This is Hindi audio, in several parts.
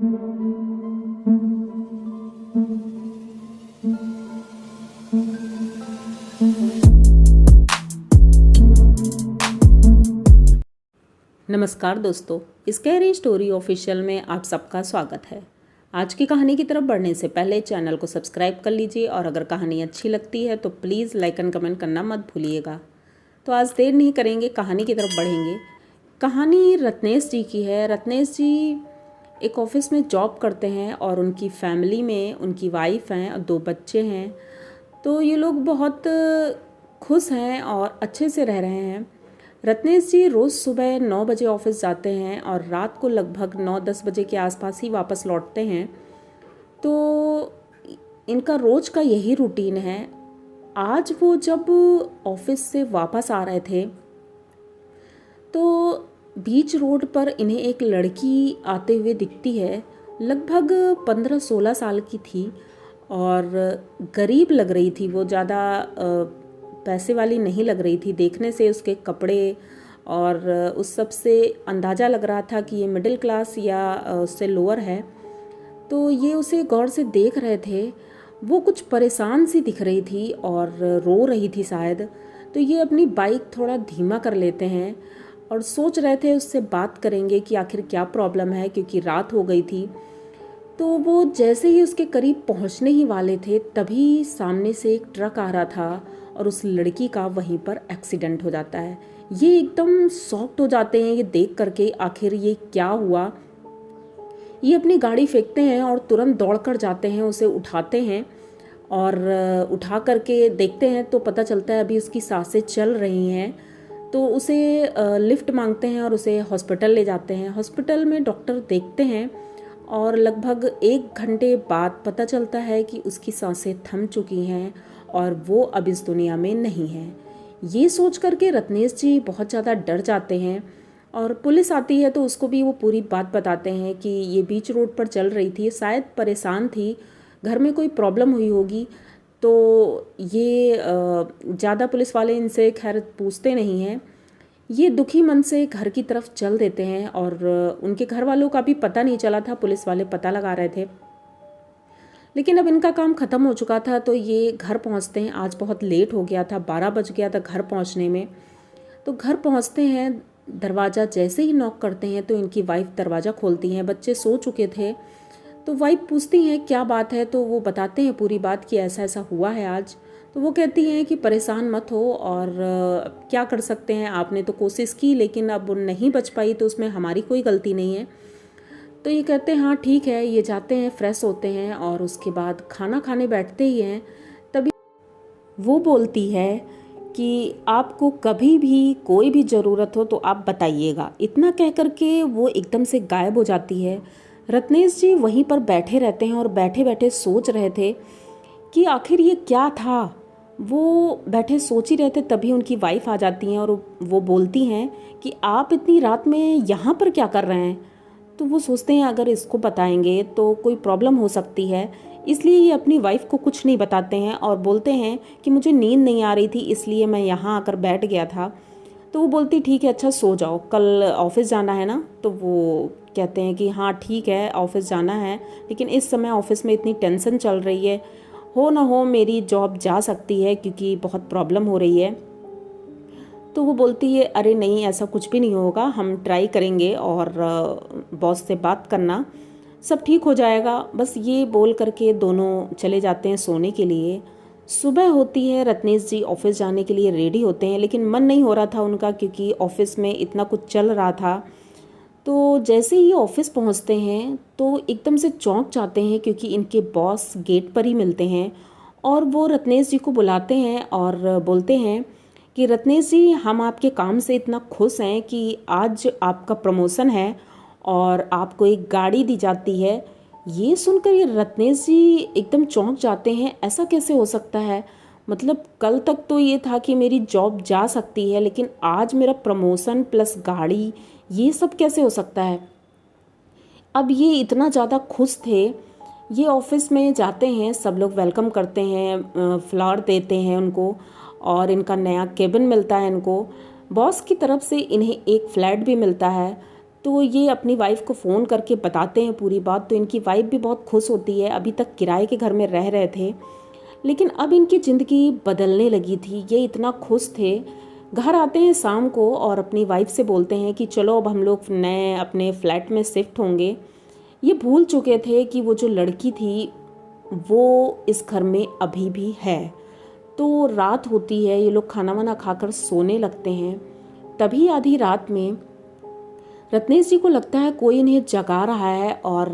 नमस्कार दोस्तों, स्कैरी स्टोरी ऑफिशियल में आप सबका स्वागत है। आज की कहानी की तरफ बढ़ने से पहले चैनल को सब्सक्राइब कर लीजिए और अगर कहानी अच्छी लगती है तो प्लीज़ लाइक एंड कमेंट करना मत भूलिएगा। तो आज देर नहीं करेंगे, कहानी की तरफ बढ़ेंगे। कहानी रत्नेश जी की है। रत्नेश जी एक ऑफिस में जॉब करते हैं और उनकी फैमिली में उनकी वाइफ हैं और 2 बच्चे हैं। तो ये लोग बहुत खुश हैं और अच्छे से रह रहे हैं। रत्नेश जी रोज़ सुबह 9 बजे ऑफिस जाते हैं और रात को लगभग 9-10 बजे के आसपास ही वापस लौटते हैं। तो इनका रोज़ का यही रूटीन है। आज वो जब ऑफिस से वापस आ रहे थे तो बीच रोड पर इन्हें एक लड़की आते हुए दिखती है। लगभग 15-16 साल की थी और गरीब लग रही थी। वो ज़्यादा पैसे वाली नहीं लग रही थी। देखने से उसके कपड़े और उस सब से अंदाज़ा लग रहा था कि ये मिडिल क्लास या उससे लोअर है। तो ये उसे गौर से देख रहे थे। वो कुछ परेशान सी दिख रही थी और रो रही थी शायद। तो ये अपनी बाइक थोड़ा धीमा कर लेते हैं और सोच रहे थे उससे बात करेंगे कि आखिर क्या प्रॉब्लम है, क्योंकि रात हो गई थी। तो वो जैसे ही उसके करीब पहुंचने ही वाले थे तभी सामने से एक ट्रक आ रहा था और उस लड़की का वहीं पर एक्सीडेंट हो जाता है। ये एकदम शॉक्ड हो जाते हैं ये देख करके, आखिर ये क्या हुआ। ये अपनी गाड़ी फेंकते हैं और तुरंत दौड़कर जाते हैं, उसे उठाते हैं और उठा करके देखते हैं तो पता चलता है अभी उसकी सांसें चल रही हैं। तो उसे लिफ्ट मांगते हैं और उसे हॉस्पिटल ले जाते हैं। हॉस्पिटल में डॉक्टर देखते हैं और लगभग 1 घंटे बाद पता चलता है कि उसकी सांसें थम चुकी हैं और वो अब इस दुनिया में नहीं है। ये सोच करके रत्नेश जी बहुत ज़्यादा डर जाते हैं और पुलिस आती है तो उसको भी वो पूरी बात बताते हैं कि ये बीच रोड पर चल रही थी, शायद परेशान थी, घर में कोई प्रॉब्लम हुई होगी। तो ये ज़्यादा पुलिस वाले इनसे खैर पूछते नहीं हैं। ये दुखी मन से घर की तरफ चल देते हैं और उनके घर वालों का भी पता नहीं चला था। पुलिस वाले पता लगा रहे थे, लेकिन अब इनका काम ख़त्म हो चुका था। तो ये घर पहुंचते हैं। आज बहुत लेट हो गया था, 12 बज गया था घर पहुंचने में। तो घर पहुंचते हैं, दरवाज़ा जैसे ही नॉक करते हैं तो इनकी वाइफ दरवाज़ा खोलती हैं। बच्चे सो चुके थे। तो वाइफ पूछती हैं क्या बात है, तो वो बताते हैं पूरी बात कि ऐसा ऐसा हुआ है आज। तो वो कहती हैं कि परेशान मत हो और क्या कर सकते हैं, आपने तो कोशिश की लेकिन अब नहीं बच पाई तो उसमें हमारी कोई गलती नहीं है। तो ये कहते हैं हाँ ठीक है। ये जाते हैं, फ्रेश होते हैं और उसके बाद खाना खाने बैठते ही हैं। तभी वो बोलती है कि आपको कभी भी कोई भी ज़रूरत हो तो आप बताइएगा। इतना कह करके वो एकदम से गायब हो जाती है। रत्नेश जी वहीं पर बैठे रहते हैं और बैठे बैठे सोच रहे थे कि आखिर ये क्या था। वो बैठे सोच ही रहे थे तभी उनकी वाइफ आ जाती हैं और वो बोलती हैं कि आप इतनी रात में यहाँ पर क्या कर रहे हैं। तो वो सोचते हैं अगर इसको बताएंगे तो कोई प्रॉब्लम हो सकती है, इसलिए ये अपनी वाइफ को कुछ नहीं बताते हैं और बोलते हैं कि मुझे नींद नहीं आ रही थी इसलिए मैं यहाँ आकर बैठ गया था। तो वो बोलती ठीक है, अच्छा सो जाओ, कल ऑफिस जाना है ना। तो वो कहते हैं कि हाँ ठीक है ऑफिस जाना है, लेकिन इस समय ऑफिस में इतनी टेंशन चल रही है, हो ना हो मेरी जॉब जा सकती है क्योंकि बहुत प्रॉब्लम हो रही है। तो वो बोलती है अरे नहीं ऐसा कुछ भी नहीं होगा, हम ट्राई करेंगे और बॉस से बात करना, सब ठीक हो जाएगा। बस ये बोल करके दोनों चले जाते हैं सोने के लिए। सुबह होती है, रत्नेश जी ऑफिस जाने के लिए रेडी होते हैं लेकिन मन नहीं हो रहा था उनका क्योंकि ऑफिस में इतना कुछ चल रहा था। तो जैसे ही ऑफिस पहुंचते हैं तो एकदम से चौंक जाते हैं क्योंकि इनके बॉस गेट पर ही मिलते हैं और वो रत्नेश जी को बुलाते हैं और बोलते हैं कि रत्नेश जी हम आपके काम से इतना खुश हैं कि आज आपका प्रमोशन है और आपको एक गाड़ी दी जाती है। ये सुनकर ये रत्नेश जी एकदम चौंक जाते हैं, ऐसा कैसे हो सकता है। मतलब कल तक तो ये था कि मेरी जॉब जा सकती है लेकिन आज मेरा प्रमोशन प्लस गाड़ी, ये सब कैसे हो सकता है। अब ये इतना ज़्यादा खुश थे। ये ऑफिस में जाते हैं, सब लोग वेलकम करते हैं, फ्लावर देते हैं उनको और इनका नया केबिन मिलता है इनको। बॉस की तरफ से इन्हें एक फ्लैट भी मिलता है। तो ये अपनी वाइफ को फ़ोन करके बताते हैं पूरी बात। तो इनकी वाइफ भी बहुत खुश होती है। अभी तक किराए के घर में रह रहे थे, लेकिन अब इनकी ज़िंदगी बदलने लगी थी। ये इतना खुश थे। घर आते हैं शाम को और अपनी वाइफ से बोलते हैं कि चलो अब हम लोग नए अपने फ्लैट में शिफ्ट होंगे। ये भूल चुके थे कि वो जो लड़की थी वो इस घर में अभी भी है। तो रात होती है, ये लोग खाना वाना खाकर सोने लगते हैं। तभी आधी रात में रत्नेश जी को लगता है कोई इन्हें जगा रहा है और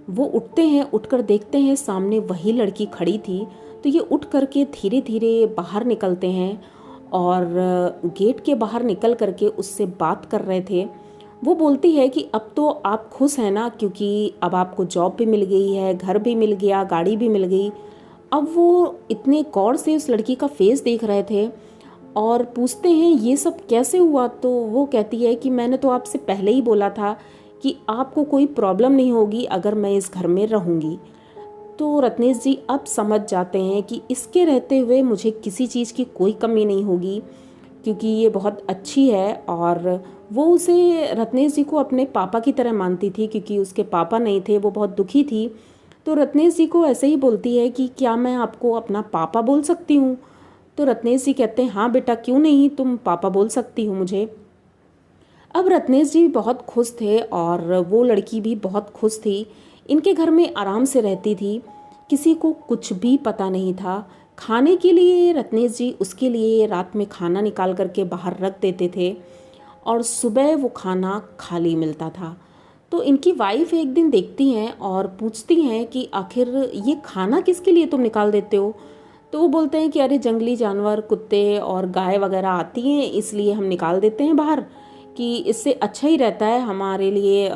वो उठते हैं। उठकर देखते हैं सामने वही लड़की खड़ी थी। तो ये उठ करके धीरे धीरे बाहर निकलते हैं और गेट के बाहर निकल करके उससे बात कर रहे थे। वो बोलती है कि अब तो आप खुश हैं ना, क्योंकि अब आपको जॉब भी मिल गई है, घर भी मिल गया, गाड़ी भी मिल गई। अब वो इतने गौर से उस लड़की का फेस देख रहे थे और पूछते हैं ये सब कैसे हुआ। तो वो कहती है कि मैंने तो आपसे पहले ही बोला था कि आपको कोई प्रॉब्लम नहीं होगी अगर मैं इस घर में रहूँगी। तो रत्नेश जी अब समझ जाते हैं कि इसके रहते हुए मुझे किसी चीज़ की कोई कमी नहीं होगी, क्योंकि ये बहुत अच्छी है। और वो उसे रत्नेश जी को अपने पापा की तरह मानती थी, क्योंकि उसके पापा नहीं थे। वो बहुत दुखी थी। तो रत्नेश जी को ऐसे ही बोलती है कि क्या मैं आपको अपना पापा बोल सकती हूँ। तो रत्नेश जी कहते हैं हाँ बेटा, क्यों नहीं, तुम पापा बोल सकती हो मुझे। अब रत्नेश जी बहुत खुश थे और वो लड़की भी बहुत खुश थी। इनके घर में आराम से रहती थी, किसी को कुछ भी पता नहीं था। खाने के लिए रत्नेश जी उसके लिए रात में खाना निकाल करके बाहर रख देते थे और सुबह वो खाना खाली मिलता था। तो इनकी वाइफ एक दिन देखती हैं और पूछती हैं कि आखिर ये खाना किसके लिए तुम निकाल देते हो। तो वो बोलते हैं कि अरे जंगली जानवर, कुत्ते और गाय वगैरह आती हैं, इसलिए हम निकाल देते हैं बाहर, कि इससे अच्छा ही रहता है हमारे लिए,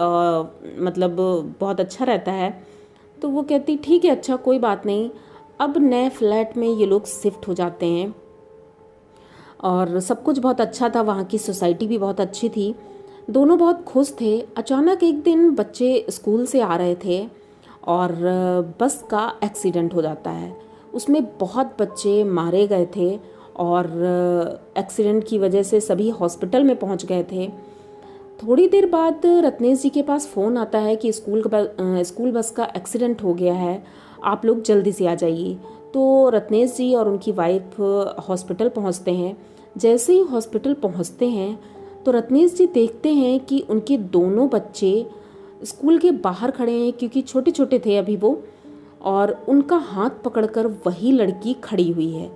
मतलब बहुत अच्छा रहता है। तो वो कहती ठीक है, अच्छा कोई बात नहीं। अब नए फ्लैट में ये लोग शिफ्ट हो जाते हैं और सब कुछ बहुत अच्छा था। वहाँ की सोसाइटी भी बहुत अच्छी थी। दोनों बहुत खुश थे। अचानक एक दिन बच्चे स्कूल से आ रहे थे और बस का एक्सीडेंट हो जाता है। उसमें बहुत बच्चे मारे गए थे और एक्सीडेंट की वजह से सभी हॉस्पिटल में पहुंच गए थे। थोड़ी देर बाद रत्नेश जी के पास फ़ोन आता है कि स्कूल बस का एक्सीडेंट हो गया है, आप लोग जल्दी से आ जाइए। तो रत्नेश जी और उनकी वाइफ हॉस्पिटल पहुंचते हैं। जैसे ही हॉस्पिटल पहुंचते हैं तो रत्नेश जी देखते हैं कि उनके दोनों बच्चे स्कूल के बाहर खड़े हैं, क्योंकि छोटे छोटे थे अभी वो, और उनका हाथ पकड़कर वही लड़की खड़ी हुई है।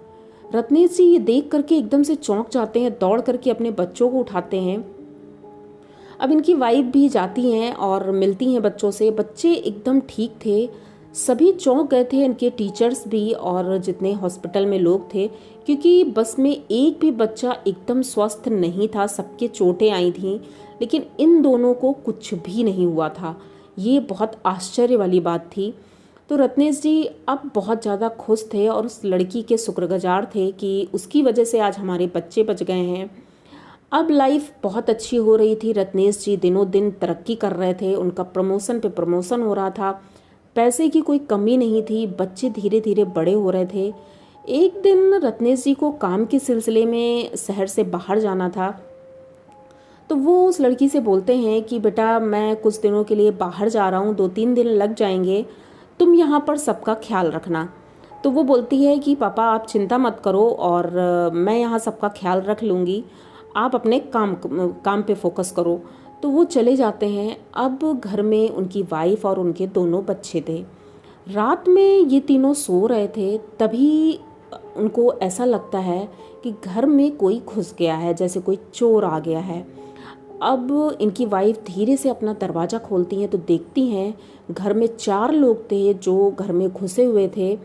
रत्नेश जी ये देख करके एकदम से चौंक जाते हैं, दौड़ करके अपने बच्चों को उठाते हैं। अब इनकी वाइफ भी जाती हैं और मिलती हैं बच्चों से। बच्चे एकदम ठीक थे, सभी चौंक गए थे, इनके टीचर्स भी और जितने हॉस्पिटल में लोग थे, क्योंकि बस में एक भी बच्चा एकदम स्वस्थ नहीं था, सबके चोटें आई थीं, लेकिन इन दोनों को कुछ भी नहीं हुआ था। ये बहुत आश्चर्य वाली बात थी। तो रत्नेश जी अब बहुत ज़्यादा खुश थे और उस लड़की के शुक्रगुजार थे कि उसकी वजह से आज हमारे बच्चे बच गए हैं। अब लाइफ बहुत अच्छी हो रही थी। रत्नेश जी दिनों दिन तरक्की कर रहे थे, उनका प्रमोशन पे प्रमोशन हो रहा था, पैसे की कोई कमी नहीं थी, बच्चे धीरे धीरे बड़े हो रहे थे। एक दिन रत्नेश जी को काम के सिलसिले में शहर से बाहर जाना था। तो वो उस लड़की से बोलते हैं कि बेटा मैं कुछ दिनों के लिए बाहर जा रहा हूँ, 2-3 दिन लग जाएंगे, तुम यहाँ पर सबका ख्याल रखना। तो वो बोलती है कि पापा आप चिंता मत करो और मैं यहाँ सबका ख्याल रख लूँगी, आप अपने काम पे फोकस करो। तो वो चले जाते हैं। अब घर में उनकी वाइफ और उनके दोनों बच्चे थे। रात में ये तीनों सो रहे थे, तभी उनको ऐसा लगता है कि घर में कोई घुस गया है, जैसे कोई चोर आ गया है। अब इनकी वाइफ धीरे से अपना दरवाज़ा खोलती हैं तो देखती हैं घर में 4 लोग थे जो घर में घुसे हुए थे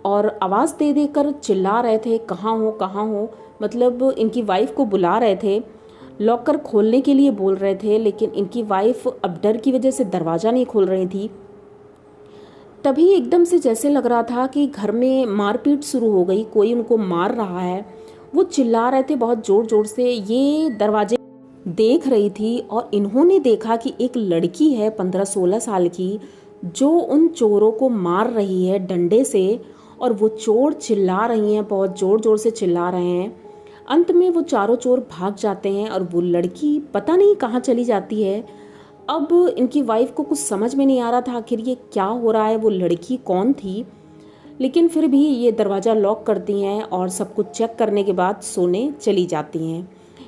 और आवाज़ दे देकर चिल्ला रहे थे, कहाँ हो कहाँ हो, मतलब इनकी वाइफ को बुला रहे थे, लॉकर खोलने के लिए बोल रहे थे, लेकिन इनकी वाइफ अब डर की वजह से दरवाज़ा नहीं खोल रही थी। तभी एकदम से जैसे लग रहा था कि घर में मारपीट शुरू हो गई, कोई उनको मार रहा है। वो चिल्ला रहे थे बहुत ज़ोर ज़ोर से। ये दरवाजे देख रही थी और इन्होंने देखा कि एक लड़की है 15-16 साल की, जो उन चोरों को मार रही है डंडे से, और वो चोर चिल्ला रही हैं, बहुत ज़ोर ज़ोर से चिल्ला रहे हैं। अंत में वो चारों चोर भाग जाते हैं और वो लड़की पता नहीं कहाँ चली जाती है। अब इनकी वाइफ को कुछ समझ में नहीं आ रहा था आखिर ये क्या हो रहा है, वो लड़की कौन थी। लेकिन फिर भी ये दरवाज़ा लॉक करती हैं और सब कुछ चेक करने के बाद सोने चली जाती हैं।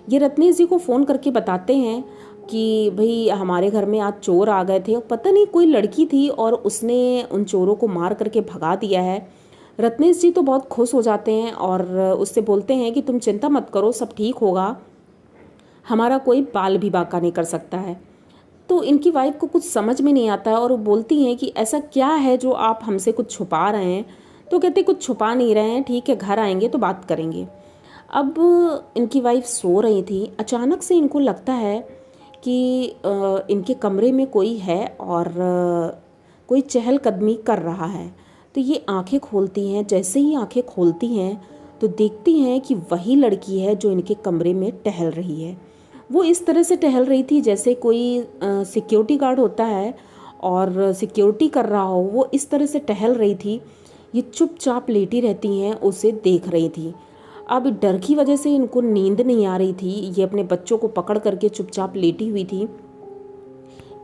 ये रत्नेश जी को फ़ोन करके बताते हैं कि भाई हमारे घर में आज चोर आ गए थे और पता नहीं कोई लड़की थी और उसने उन चोरों को मार करके भगा दिया है। रत्नेश जी तो बहुत खुश हो जाते हैं और उससे बोलते हैं कि तुम चिंता मत करो, सब ठीक होगा, हमारा कोई बाल भी बांका नहीं कर सकता है। तो इनकी वाइफ को कुछ समझ में नहीं आता और वो बोलती हैं कि ऐसा क्या है जो आप हमसे कुछ छुपा रहे हैं। तो कहते कुछ छुपा नहीं रहे हैं, ठीक है घर आएंगे तो बात करेंगे। अब इनकी वाइफ सो रही थी, अचानक से इनको लगता है कि इनके कमरे में कोई है और कोई चहलकदमी कर रहा है। तो ये आंखें खोलती हैं, जैसे ही आंखें खोलती हैं तो देखती हैं कि वही लड़की है जो इनके कमरे में टहल रही है। वो इस तरह से टहल रही थी जैसे कोई सिक्योरिटी गार्ड होता है और सिक्योरिटी कर रहा हो, वो इस तरह से टहल रही थी। ये चुपचाप लेटी रहती हैं, उसे देख रही थी। अब डर की वजह से इनको नींद नहीं आ रही थी, ये अपने बच्चों को पकड़ करके चुपचाप लेटी हुई थी।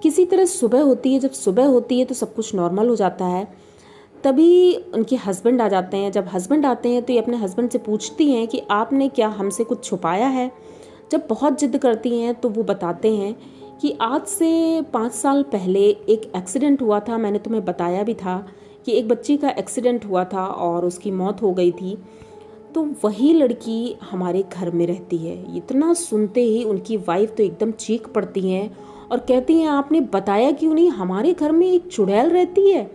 किसी तरह सुबह होती है, जब सुबह होती है तो सब कुछ नॉर्मल हो जाता है। तभी उनके हस्बैंड आ जाते हैं। जब हस्बैंड आते हैं तो ये अपने हस्बैंड से पूछती हैं कि आपने क्या हमसे कुछ छुपाया है। जब बहुत जिद करती हैं तो वो बताते हैं कि आज से 5 साल पहले एक एक्सीडेंट हुआ था, मैंने तुम्हें बताया भी था कि एक बच्ची का एक्सीडेंट हुआ था और उसकी मौत हो गई थी। तो वही लड़की हमारे घर में रहती है। इतना सुनते ही उनकी वाइफ तो एकदम चीख पड़ती हैं और कहती हैं आपने बताया क्यों नहीं, हमारे घर में एक चुड़ैल रहती है।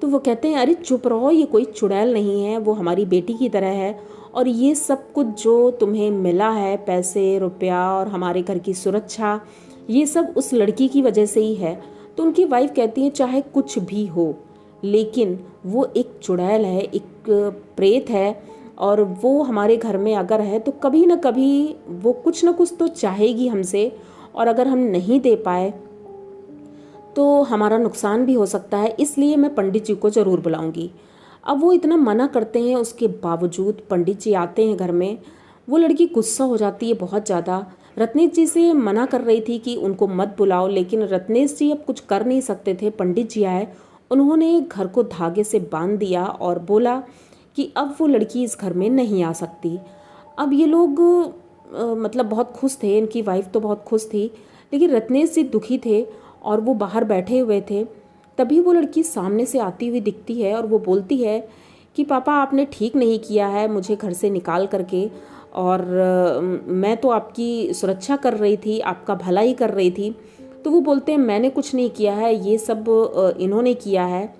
तो वो कहते हैं अरे चुप रहो, ये कोई चुड़ैल नहीं है, वो हमारी बेटी की तरह है और ये सब कुछ जो तुम्हें मिला है, पैसे रुपया और हमारे घर की सुरक्षा, ये सब उस लड़की की वजह से ही है। तो उनकी वाइफ कहती है चाहे कुछ भी हो लेकिन वो एक चुड़ैल है, एक प्रेत है और वो हमारे घर में अगर है तो कभी ना कभी वो कुछ ना कुछ तो चाहेगी हमसे और अगर हम नहीं दे पाए तो हमारा नुकसान भी हो सकता है, इसलिए मैं पंडित जी को ज़रूर बुलाऊंगी। अब वो इतना मना करते हैं, उसके बावजूद पंडित जी आते हैं घर में। वो लड़की गुस्सा हो जाती है बहुत ज़्यादा। रत्नेश जी से मना कर रही थी कि उनको मत बुलाओ, लेकिन रत्नेश जी अब कुछ कर नहीं सकते थे। पंडित जी आए, उन्होंने घर को धागे से बांध दिया और बोला कि अब वो लड़की इस घर में नहीं आ सकती। अब ये लोग मतलब बहुत खुश थे, इनकी वाइफ तो बहुत खुश थी, लेकिन रत्नेश जी दुखी थे और वो बाहर बैठे हुए थे। तभी वो लड़की सामने से आती हुई दिखती है और वो बोलती है कि पापा आपने ठीक नहीं किया है मुझे घर से निकाल करके, और मैं तो आपकी सुरक्षा कर रही थी, आपका भला ही कर रही थी। तो वो बोलते हैं मैंने कुछ नहीं किया है, ये सब इन्होंने किया है।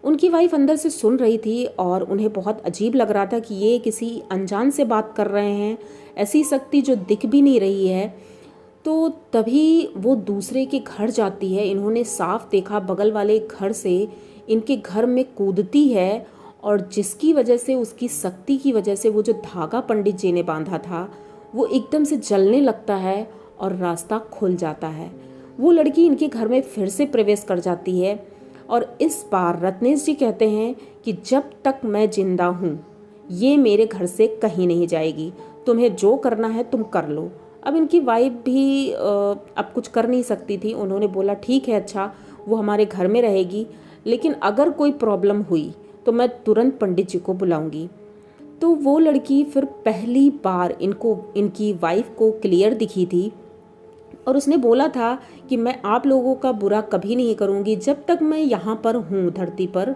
उनकी वाइफ अंदर से सुन रही थी और उन्हें बहुत अजीब लग रहा था कि ये किसी अनजान से बात कर रहे हैं, ऐसी शक्ति जो दिख भी नहीं रही है। तो तभी वो दूसरे के घर जाती है। इन्होंने साफ देखा बगल वाले घर से इनके घर में कूदती है और जिसकी वजह से, उसकी शक्ति की वजह से, वो जो धागा पंडित जी ने बांधा था वो एकदम से जलने लगता है और रास्ता खुल जाता है। वो लड़की इनके घर में फिर से प्रवेश कर जाती है और इस बार रत्नेश जी कहते हैं कि जब तक मैं जिंदा हूँ ये मेरे घर से कहीं नहीं जाएगी, तुम्हें जो करना है तुम कर लो। अब इनकी वाइफ भी अब कुछ कर नहीं सकती थी। उन्होंने बोला ठीक है, अच्छा वो हमारे घर में रहेगी, लेकिन अगर कोई प्रॉब्लम हुई तो मैं तुरंत पंडित जी को बुलाऊंगी। तो वो लड़की फिर पहली बार इनकी वाइफ को क्लियर दिखी थी और उसने बोला था कि मैं आप लोगों का बुरा कभी नहीं करूंगी, जब तक मैं यहाँ पर हूँ धरती पर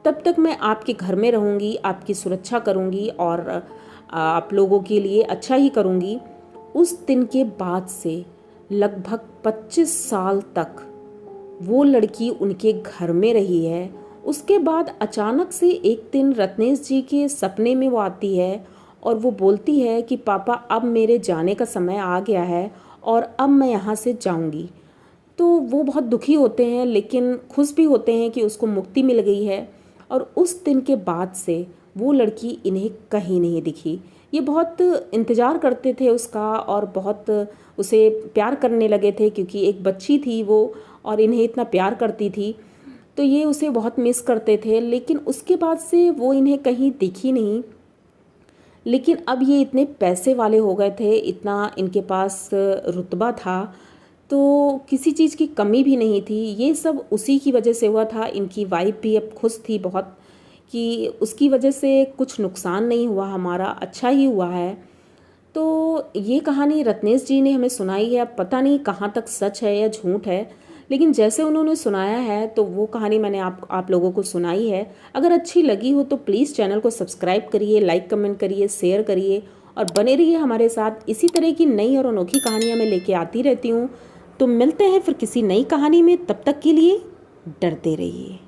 तब तक मैं आपके घर में रहूँगी, आपकी सुरक्षा करूँगी और आप लोगों के लिए अच्छा ही करूँगी। उस दिन के बाद से लगभग 25 साल तक वो लड़की उनके घर में रही है। उसके बाद अचानक से एक दिन रत्नेश जी के सपने में वो आती है और वो बोलती है कि पापा अब मेरे जाने का समय आ गया है और अब मैं यहाँ से जाऊँगी। तो वो बहुत दुखी होते हैं लेकिन खुश भी होते हैं कि उसको मुक्ति मिल गई है। और उस दिन के बाद से वो लड़की इन्हें कहीं नहीं दिखी। ये बहुत इंतज़ार करते थे उसका और बहुत उसे प्यार करने लगे थे क्योंकि एक बच्ची थी वो और इन्हें इतना प्यार करती थी, तो ये उसे बहुत मिस करते थे। लेकिन उसके बाद से वो इन्हें कहीं दिखी नहीं। लेकिन अब ये इतने पैसे वाले हो गए थे, इतना इनके पास रुतबा था, तो किसी चीज़ की कमी भी नहीं थी। ये सब उसी की वजह से हुआ था। इनकी वाइफ भी अब खुश थी बहुत कि उसकी वजह से कुछ नुकसान नहीं हुआ, हमारा अच्छा ही हुआ है। तो ये कहानी रत्नेश जी ने हमें सुनाई है। अब पता नहीं कहाँ तक सच है या झूठ है, लेकिन जैसे उन्होंने सुनाया है तो वो कहानी मैंने आप लोगों को सुनाई है। अगर अच्छी लगी हो तो प्लीज़ चैनल को सब्सक्राइब करिए, लाइक कमेंट करिए, शेयर करिए और बने रहिए हमारे साथ। इसी तरह की नई और अनोखी कहानियाँ मैं लेके आती रहती हूँ। तो मिलते हैं फिर किसी नई कहानी में, तब तक के लिए डरते रहिए।